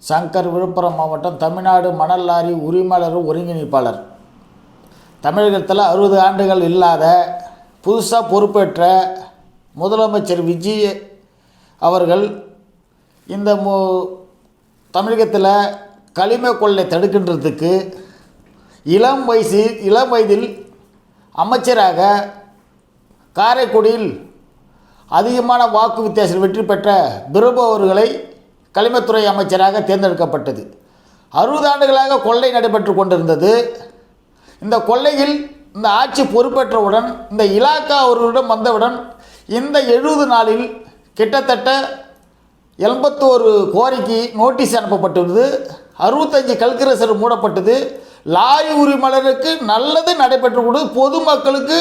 சங்கர், விழுப்புரம் மாவட்டம், தமிழ்நாடு மணல் லாரி உரிமையாளர் ஒருங்கிணைப்பாளர். தமிழகத்தில் 60 ஆண்டுகள் இல்லாத புதுசாக பொறுப்பேற்ற முதலமைச்சர் விஜய் அவர்கள் இந்த தமிழகத்தில் கனிம கொள்ளை தடுக்கின்றதுக்கு இளம் வயதில் அமைச்சராக காரைக்குடியில் அதிகமான வாக்கு வித்தியாசத்தில் வெற்றி பெற்ற பிரபு அவர்களை கனிமத்துறை அமைச்சராக தேர்ந்தெடுக்கப்பட்டது. 60 ஆண்டுகளாக கொள்ளை நடைபெற்று கொண்டிருந்தது. இந்த கொள்ளையில் இந்த ஆட்சி பொறுப்பேற்றவுடன், இந்த இலாக்கா அவர்களிடம் வந்தவுடன், இந்த 70 நாளில் கிட்டத்தட்ட 81 கோரிக்கை நோட்டீஸ் அனுப்பப்பட்டது. 65 கல்கரசர் மூடப்பட்டது. லாரி உரிமையாளருக்கு நல்லது நடைபெற்று கொண்டு பொதுமக்களுக்கு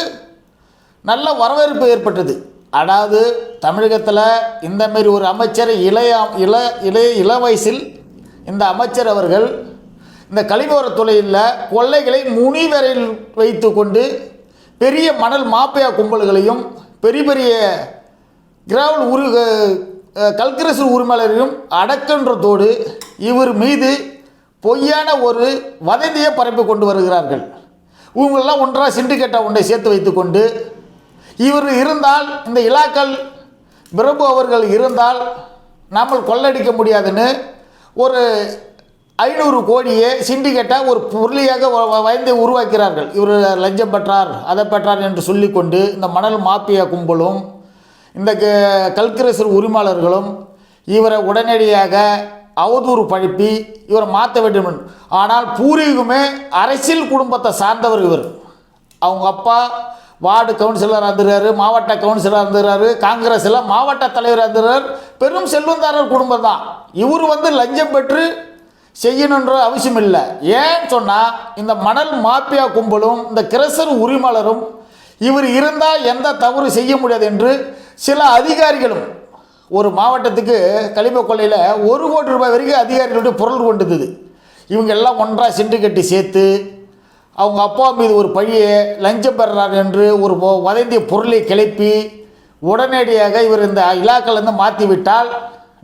நல்ல வரவேற்பு ஏற்பட்டது. அதாவது தமிழகத்தில் இந்தமாரி ஒரு அமைச்சர் இள வயசில் இந்த அமைச்சர் அவர்கள் இந்த கழிவோரத் தொழிலில் கொள்ளைகளை முனிவரையில் வைத்து கொண்டு பெரிய மணல் மாஃபியா கும்பல்களையும் பெரிய பெரிய கிராவல் கல்கரசர் உரிமையாளரையும் அடக்கின்றதோடு இவர் மீது பொய்யான ஒரு வதந்தியை பரப்பி கொண்டு வருகிறார்கள். இவங்களெல்லாம் ஒன்றாக சிண்டிகேட்டை ஒன்றை சேர்த்து வைத்து கொண்டு இவர் இருந்தால், இந்த இலாக்கல் பிரபு அவர்கள் இருந்தால் நாம் கொள்ளடிக்க முடியாதுன்னு ஒரு 500 கோடியை சிண்டிகேட்டாக ஒரு புள்ளியாக வைந்து உருவாக்கிறார்கள். இவர் லஞ்சம் பெற்றார், அதை பெற்றார் என்று சொல்லிக்கொண்டு இந்த மணல் மாஃபியா கும்பலும் இந்த கல்கரசர் உரிமையாளர்களும் இவரை உடனடியாக அவதூறு பழிப்பி இவரை மாற்ற வேண்டும். ஆனால் பூர்வீகமே அரசியல் குடும்பத்தை சார்ந்தவர் இவர். அவங்க அப்பா வார்டு கவுன்சிலராக இருந்துறாரு, மாவட்ட கவுன்சிலராக இருந்துறாரு, காங்கிரஸில் மாவட்ட தலைவராக இருந்துறார். பெரும் செல்வந்தாரர் குடும்பம் தான். இவர் லஞ்சம் பெற்று செய்யணுன்ற அவசியம் இல்லை. ஏன்னு சொன்னால் இந்த மணல் மாஃபியா கும்பலும் இந்த கிரசர் உரிமையாளரும் இவர் இருந்தால் எந்த தவறு செய்ய முடியாது என்று சில அதிகாரிகளும், ஒரு மாவட்டத்துக்கு கனிம கொள்ளையில் 1 கோடி ரூபாய் வரைக்கும் அதிகாரிகளுடைய பொருள் கொண்டுது. இவங்க எல்லாம் ஒன்றாக சிண்டிகேட்டு சேர்த்து அவங்க அப்பா மீது ஒரு பழியை லஞ்சம் பெறுறார் என்று ஒரு வதந்திய பொருளை கிளப்பி உடனடியாக இவர் இந்த இலாக்கிலிருந்து மாற்றிவிட்டால்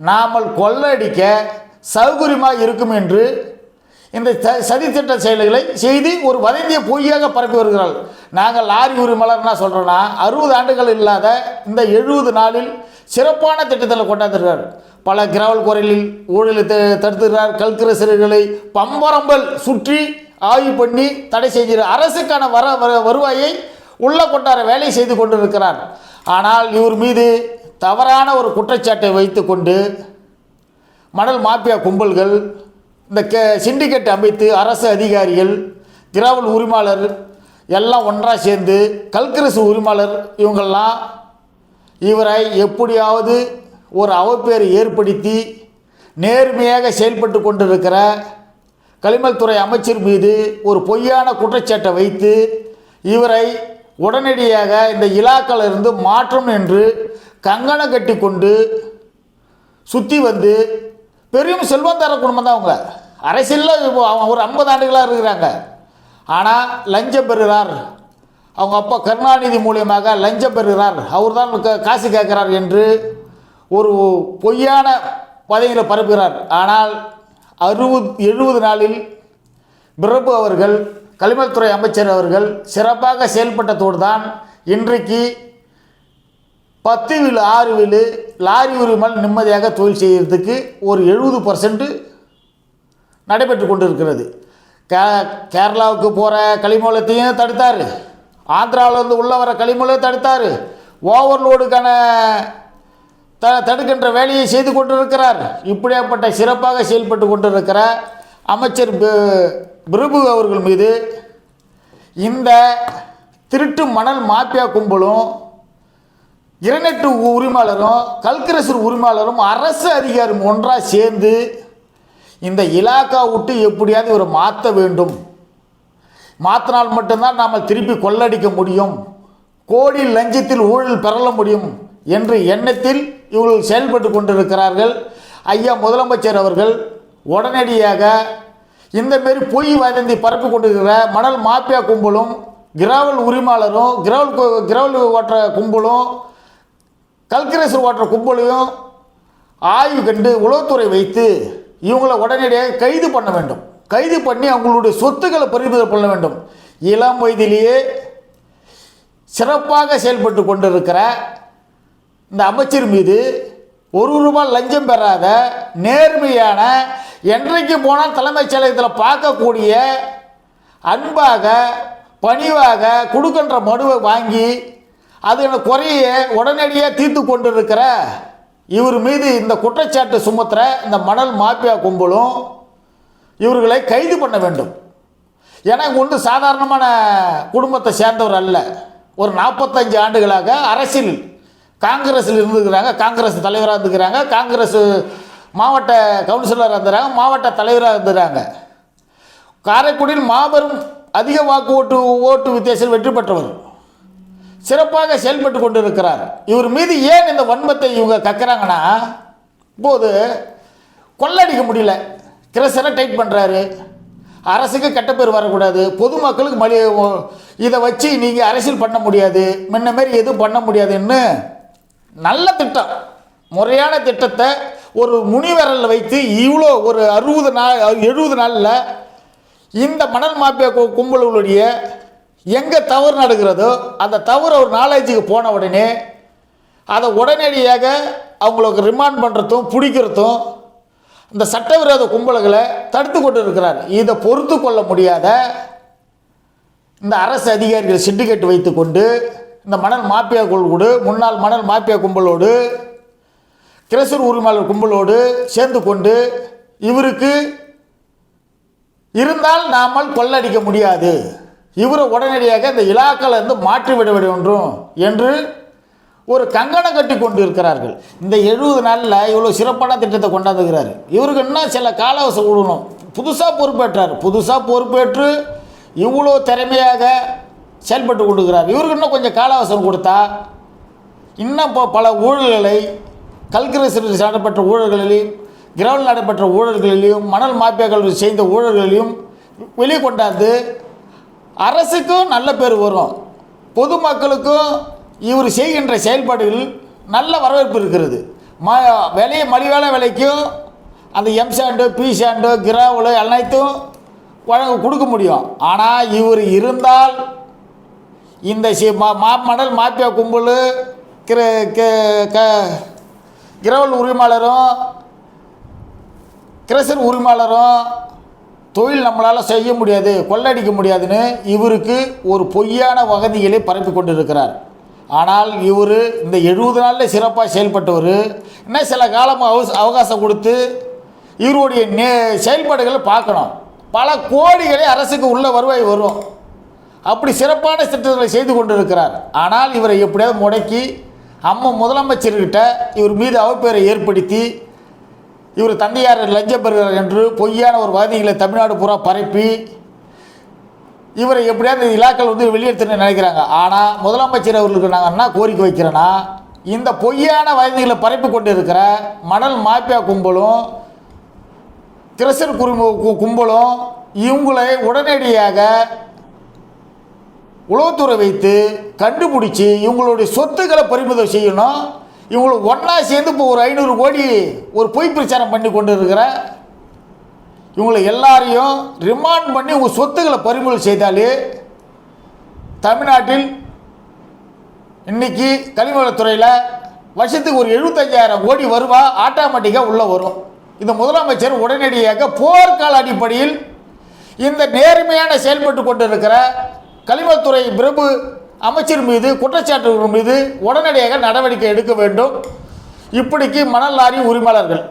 நாமல் கொள்ளடிக்க சௌகரியமாக இருக்கும் என்று இந்த சதித்திட்ட செயல்களை செய்து ஒரு வதந்தியை பொய்யாக பரப்பி வருகிறார்கள். நாங்கள் லாரி உரிமையாளர்னா சொல்கிறோன்னா 60 ஆண்டுகள் இல்லாத இந்த 70 நாளில் சிறப்பான திட்டத்தில் கொண்டாந்துருக்கிறார். பல கிராவல் குறைகளில் ஊழலை தடுத்துகிறார். கல்கரசர்களை பம்பரம்பல் சுற்றி ஆய்வு பண்ணி தடை செய்கிறார். அரசுக்கான வருவாயை உள்ள கொண்டாட வேலை செய்து கொண்டிருக்கிறார். ஆனால் இவர் மீது தவறான ஒரு குற்றச்சாட்டை வைத்து கொண்டு மணல் மாஃபியா கும்பல்கள், இந்த சிண்டிகேட் அமைத்து அரசு அதிகாரிகள், கிராவல் உரிமையாளர் எல்லாம் ஒன்றாக சேர்ந்து கல்கரசர் உரிமையாளர் இவங்கெல்லாம் இவரை எப்படியாவது ஒரு அவப்பேறு ஏற்படுத்தி நேர்மையாக செயல்பட்டு கொண்டிருக்கிற கனிமத்துறை அமைச்சர் மீது ஒரு பொய்யான குற்றச்சாட்டை வைத்து இவரை உடனடியாக இந்த இலாக்கிலிருந்து மாற்றும் என்று கங்கணம் கட்டி கொண்டு சுற்றி வந்து பெரும் செல்வந்தார குடும்பம் தான் அவங்க. அரசியலில் அவங்க ஒரு 50 ஆண்டுகளாக இருக்கிறாங்க. ஆனால் லஞ்சம் பெறுகிறார், அவங்க அப்பா கருணாநிதி மூலியமாக லஞ்சம் பெறுகிறார், அவர் தான் காசு கேட்குறார் என்று ஒரு பொய்யான பதவியில் பரப்புகிறார். ஆனால் 70 நாளில் பிரபு அவர்கள் கனிமத்துறை அமைச்சர் அவர்கள் சிறப்பாக செயல்பட்டதோடு தான் இன்றைக்கு 10 6 லாரி உரிமையாளர் நிம்மதியாக தொழில் செய்கிறதுக்கு ஒரு 70% நடைபெற்று கொண்டிருக்கிறது. கேரளாவுக்கு போகிற கனிமூலத்தையும் தடுத்தார், ஆந்திராவிலேருந்து உள்ள வர கனிமூலத்தையும் தடுத்தார், ஓவர்லோடுக்கான தடுக்கின்ற வேலையை செய்து கொண்டிருக்கிறார். இப்படியாப்பட்ட சிறப்பாக செயல்பட்டு கொண்டிருக்கிற அமைச்சர் பிரபு அவர்கள் மீது இந்த திருட்டு மணல் மாஃபியா கும்பலும் கிரானைட் உரிமையாளரும் கல்கரசர் உரிமையாளரும் அரசு அதிகாரியும் ஒன்றாக சேர்ந்து இந்த இலாக்கா விட்டு எப்படியாவது இவரை மாற்ற வேண்டும், மாற்றினால் மட்டும்தான் நாம் திருப்பி கொள்ளடிக்க முடியும், கோடி லஞ்சத்தில் ஊழல் பெறல முடியும் என்ற எண்ணத்தில் இவர்கள் செயல்பட்டு கொண்டிருக்கிறார்கள். ஐயா முதலமைச்சர் அவர்கள் உடனடியாக இந்தமாரி பொய் வதந்தி பரப்பி கொண்டிருக்கிற மணல் மாஃபியா கும்பலும் கிராவல் உரிமையாளரும் கிராவல் ஓட்டுற கும்பலும் கல்கரசர் ஓட்டுற கும்பலையும் ஆய்வு கண்டு உளவுத்துறை வைத்து இவங்களை உடனடியாக கைது பண்ண வேண்டும். கைது பண்ணி அவங்களுடைய சொத்துக்களை பறிமுதல் பண்ண வேண்டும். இளம் வயதிலேயே சிறப்பாக செயல்பட்டு கொண்டிருக்கிற இந்த அமைச்சர் மீது ₹1 லஞ்சம் பெறாத நேர்மையான, என்றைக்கு போனால் தலைமைச் செயலகத்தில் பார்க்கக்கூடிய, அன்பாக பணிவாக கொடுக்கின்ற மனுவை வாங்கி அது குறைய உடனடியாக தீர்த்து கொண்டிருக்கிற இவர் மீது இந்த குற்றச்சாட்டு சுமத்துற இந்த மணல் மாஃபியா கும்பலும் இவர்களை கைது பண்ண வேண்டும். ஏன்னா ஒன்று சாதாரணமான குடும்பத்தை சேர்ந்தவர் அல்ல. ஒரு 45 ஆண்டுகளாக அரசியல் காங்கிரஸில் இருந்துக்கிறாங்க, காங்கிரஸ் தலைவராக இருந்துக்கிறாங்க, காங்கிரஸ் மாவட்ட கவுன்சிலராக இருந்துறாங்க, மாவட்ட தலைவராக இருந்துறாங்க. காரைக்குடியில் மாபெரும் அதிக வாக்கு ஓட்டு வித்தியாசத்தில் வெற்றி பெற்றவர், சிறப்பாக செயல்பட்டு கொண்டு இருக்கிறார். இவர் மீது ஏன் இந்த வன்மத்தை இவங்க கற்கிறாங்கன்னா, இப்போது கொள்ளடிக்க முடியல, கிரசரை டைட் பண்ணுறாரு, அரசுக்கு கெட்ட பேர் வரக்கூடாது, பொதுமக்களுக்கு இதை வச்சு நீங்கள் அரசியல் பண்ண முடியாது, முன்ன மாரி எதுவும் பண்ண முடியாதுன்னு நல்ல திட்டம், முறையான திட்டத்தை ஒரு முனிவரலில் வைத்து இவ்வளோ ஒரு 70 நாளில் இந்த மணல் மாஃபியா கும்பல்களுடைய எங்கே தவறு நடக்கிறதோ அந்த தவறு ஒரு நாலேஜுக்கு போன உடனே அதை உடனடியாக அவங்களுக்கு ரிமாண்ட் பண்ணுறதும் பிடிக்கிறதும் இந்த சட்டவிரோத கும்பல்களை தடுத்து கொண்டு இருக்கிறார். இதை பொறுத்து கொள்ள முடியாத இந்த அரசு அதிகாரிகள் சிண்டிகேட் வைத்து கொண்டு இந்த மணல் மாஃபியா குழுவோடு, முன்னாள் மணல் மாஃபியா கும்பலோடு, கிரசர் உரிமையாளர் கும்பலோடு சேர்ந்து கொண்டு இவருக்கு இருந்தால் நாமல் கொள்ளடிக்க முடியாது, இவரை உடனடியாக இந்த இலாக்களை இருந்து மாற்றிவிட வேண்டும் என்று ஒரு கங்கணம் கட்டி கொண்டு இருக்கிறார்கள். இந்த 70 நாளில் இவ்வளோ சிறப்பான திட்டத்தை கொண்டாந்துக்கிறார். இவருக்கு இன்னும் சில கால அவகாசம் விடணும். புதுசாக பொறுப்பேற்றார், புதுசாக பொறுப்பேற்று இவ்வளோ திறமையாக செயல்பட்டு கொண்டிருக்கிறார். இவருக்கு இன்னும் கொஞ்சம் கால அவகாசம் கொடுத்தா இன்னும் பல ஊழல்களை, கல்கிரசரில் நடைபெற்ற ஊழல்களிலும், கிரவுண்டில் நடைபெற்ற ஊழல்களிலும், மணல் மாஃபியாக்கள் செய்த ஊழல்களையும் வெளியே கொண்டாந்து அரசுக்கும் நல்ல பேர் வரும், பொதுமக்களுக்கும் இவர் செய்கின்ற செயல்பாடுகள் நல்ல வரவேற்பு இருக்கிறது. விலையை மலிவான விலைக்கும் அந்த எம்சாண்டு, பிசாண்டு, கிராவலு அனைத்தும் கொடுக்க முடியும். ஆனால் இவர் இருந்தால் இந்த மணல் மாஃபியா கும்பல், கிரவல் உரிமையாளரும் கிரசர் உரிமையாளரும் தொழில் நம்மளால் செய்ய முடியாது, கொள்ளடிக்க முடியாதுன்னு இவருக்கு ஒரு பொய்யான வதந்திகளை பரப்பி கொண்டு இருக்கிறார். ஆனால் இவர் இந்த 70 நாளில் சிறப்பாக செயல்பட்டவர். இன்னும் சில காலம் அவகாசம் கொடுத்து இவருடைய செயல்பாடுகளை பார்க்கணும். பல கோடிகளை அரசுக்கு உள்ள வருவாய் வரும். அப்படி சிறப்பான திட்டங்களை செய்து கொண்டு இருக்கிறார். ஆனால் இவரை எப்படியாவது முடக்கி முதலமைச்சர்கிட்ட இவர் மீது அவப்பெயரை ஏற்படுத்தி இவர் தந்தையார் லஞ்சம் பெறுகிறார் என்று பொய்யான ஒரு வதந்திகளை தமிழ்நாடு பூரா பரப்பி இவரை எப்படியாவது இலாக்கள் வெளியேற்ற நினைக்கிறாங்க. ஆனால் முதலமைச்சர் அவர்களுக்கு நாங்கள் என்ன கோரிக்கை வைக்கிறேன்னா, இந்த பொய்யான வதந்திகளை பரப்பி கொண்டு இருக்கிற மணல் மாஃபியா கும்பலும் கிரசர் கும்பலும் இவங்களை உடனடியாக உளவுத்துறை வைத்து கண்டுபிடிச்சி இவங்களுடைய சொத்துக்களை பறிமுதல் செய்யணும். இவங்களுக்கு ஒன்றா சேர்ந்து இப்போ ஒரு 500 கோடி ஒரு பொய் பிரச்சாரம் பண்ணி கொண்டு இருக்கிற இவங்களை எல்லாரையும் ரிமாண்ட் பண்ணி உங்கள் சொத்துக்களை பறிமுதல் செய்தாலே தமிழ்நாட்டில் இன்றைக்கி கனிமவளத்துறையில் வருஷத்துக்கு ஒரு 75,000 கோடி வருவா ஆட்டோமேட்டிக்காக உள்ளே வரும். இந்த முதலமைச்சர் உடனடியாக போர்க்கால அடிப்படையில் இந்த நேர்மையான செயல்பட்டு கொண்டு இருக்கிற கனிமத்துறை பிரபு அமைச்சர் மீது, குற்றச்சாட்டுகள் மீது உடனடியாக நடவடிக்கை எடுக்க வேண்டும். இப்படிக்கு மணல் லாரி உரிமையாளர்கள்